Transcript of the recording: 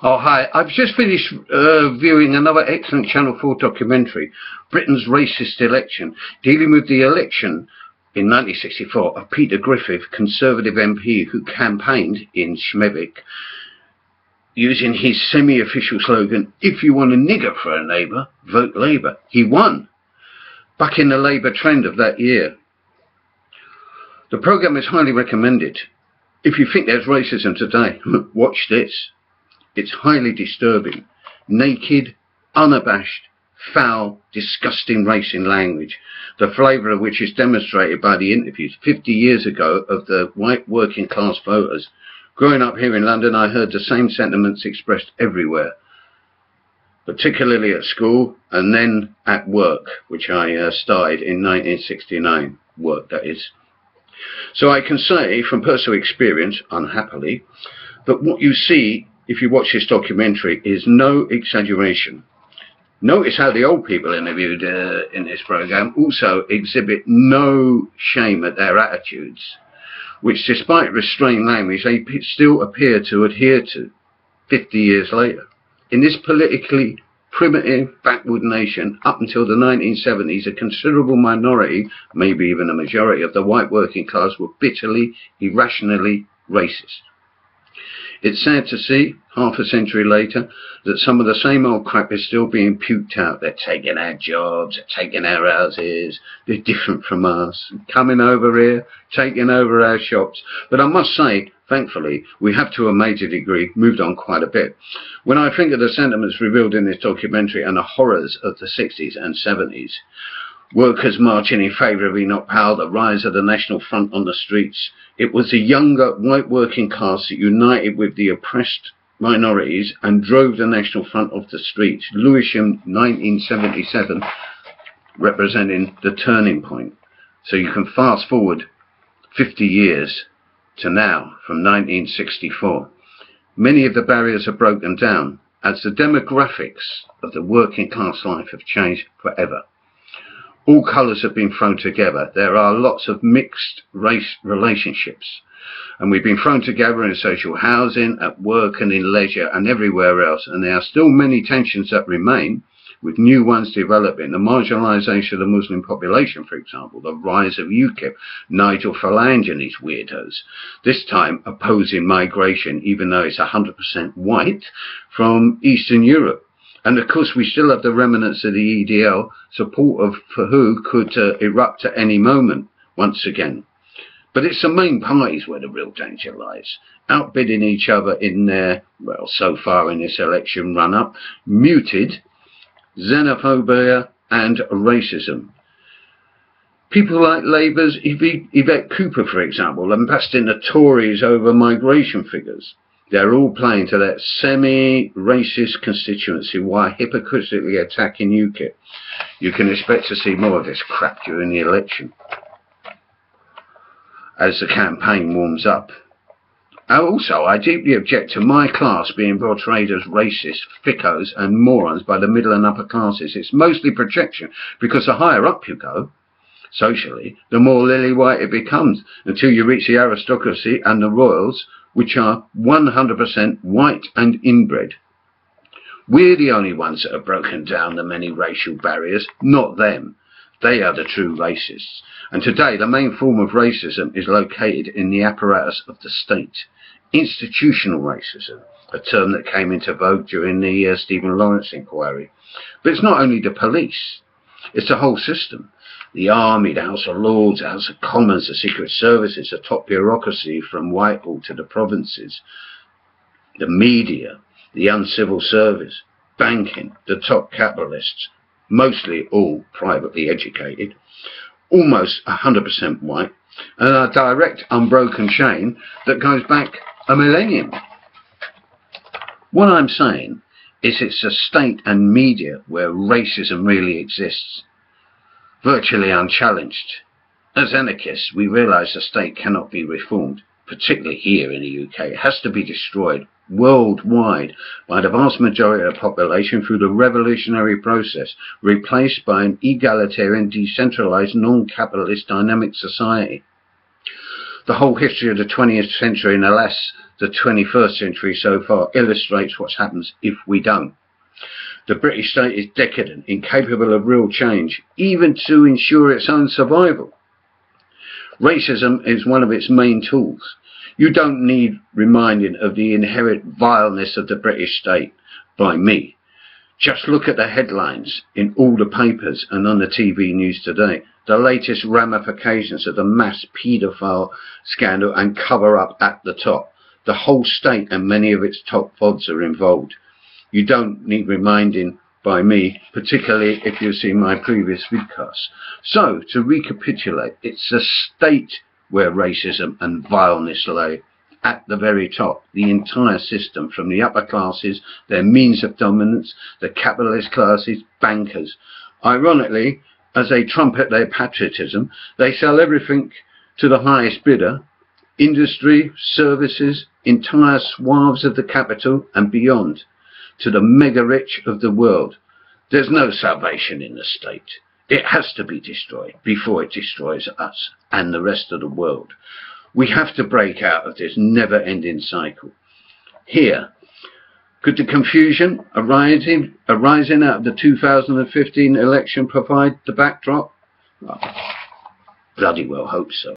Oh, hi. I've just finished viewing another excellent Channel 4 documentary, Britain's Racist Election, dealing with the election in 1964 of Peter Griffith, Conservative MP who campaigned in Schmevik using his semi-official slogan, "If you want a nigger for a neighbour, vote Labour." He won, bucking the Labour trend of that year. The programme is highly recommended. If you think there's racism today, watch this. It's highly disturbing. Naked, unabashed, foul, disgusting racing language, the flavour of which is demonstrated by the interviews 50 years ago of the white working class voters. Growing up here in London, I heard the same sentiments expressed everywhere, particularly at school and then at work, which I started in 1969, work that is. So I can say from personal experience, unhappily, that what you see if you watch this documentary is no exaggeration. Notice how the old people interviewed in this programme also exhibit no shame at their attitudes, which despite restrained language they still appear to adhere to 50 years later. In this politically primitive backward nation, up until the 1970s, a considerable minority, maybe even a majority of the white working class were bitterly, irrationally racist. It's sad to see, half a century later, that some of the same old crap is still being puked out. They're taking our jobs, they're taking our houses, they're different from us, coming over here, taking over our shops. But I must say, thankfully, we have to a major degree moved on quite a bit. When I think of the sentiments revealed in this documentary and the horrors of the 60s and 70s, workers marching in favour of Enoch Powell, the rise of the National Front on the streets. It was the younger white working class that united with the oppressed minorities and drove the National Front off the streets. Lewisham 1977 representing the turning point. So you can fast forward 50 years to now, from 1964. Many of the barriers are broken down as the demographics of the working class life have changed forever. All colours have been thrown together. There are lots of mixed race relationships, and we've been thrown together in social housing, at work and in leisure and everywhere else, and there are still many tensions that remain, with new ones developing. The marginalisation of the Muslim population, for example, the rise of UKIP, Nigel Farage and these weirdos, this time opposing migration, even though it's 100% white, from Eastern Europe. And of course, we still have the remnants of the EDL, support for who could erupt at any moment, once again. But it's the main parties where the real danger lies, outbidding each other in their, well, so far in this election run-up, muted xenophobia and racism. People like Labour's Yvette Cooper, for example, lambasting the Tories over migration figures. They're all playing to that semi-racist constituency while hypocritically attacking UKIP. You can expect to see more of this crap during the election as the campaign warms up. Also, I deeply object to my class being portrayed as racist, thickos and morons by the middle and upper classes. It's mostly projection, because the higher up you go, socially, the more lily white it becomes, until you reach the aristocracy and the royals, which are 100% white and inbred. We're the only ones that have broken down the many racial barriers, not them. They are the true racists. And today, the main form of racism is located in the apparatus of the state. Institutional racism, a term that came into vogue during the Stephen Lawrence inquiry. But it's not only the police, it's the whole system. The Army, the House of Lords, the House of Commons, the Secret Services, the top bureaucracy from Whitehall to the provinces, the media, the uncivil service, banking, the top capitalists, mostly all privately educated, almost 100% white, and a direct unbroken chain that goes back a millennium. What I'm saying is it's the state and media where racism really exists, virtually unchallenged. As anarchists, we realise the state cannot be reformed, particularly here in the UK. It has to be destroyed worldwide by the vast majority of the population through the revolutionary process, replaced by an egalitarian, decentralised, non-capitalist dynamic society. The whole history of the 20th century, and alas, the 21st century so far illustrates what happens if we don't. The British state is decadent, incapable of real change, even to ensure its own survival. Racism is one of its main tools. You don't need reminding of the inherent vileness of the British state by me. Just look at the headlines in all the papers and on the TV news today. The latest ramifications of the mass paedophile scandal and cover-up at the top. The whole state and many of its top FODs are involved. You don't need reminding by me, particularly if you've seen my previous vidcasts. So, to recapitulate, it's the state where racism and vileness lay. At the very top, the entire system, from the upper classes, their means of dominance, the capitalist classes, bankers. Ironically, as they trumpet their patriotism, they sell everything to the highest bidder, industry, services, entire swaths of the capital and beyond, to the mega-rich of the world. There's no salvation in the state. It has to be destroyed before it destroys us and the rest of the world. We have to break out of this never-ending cycle. Here, could the confusion arising out of the 2015 election provide the backdrop? Well, bloody well hope so.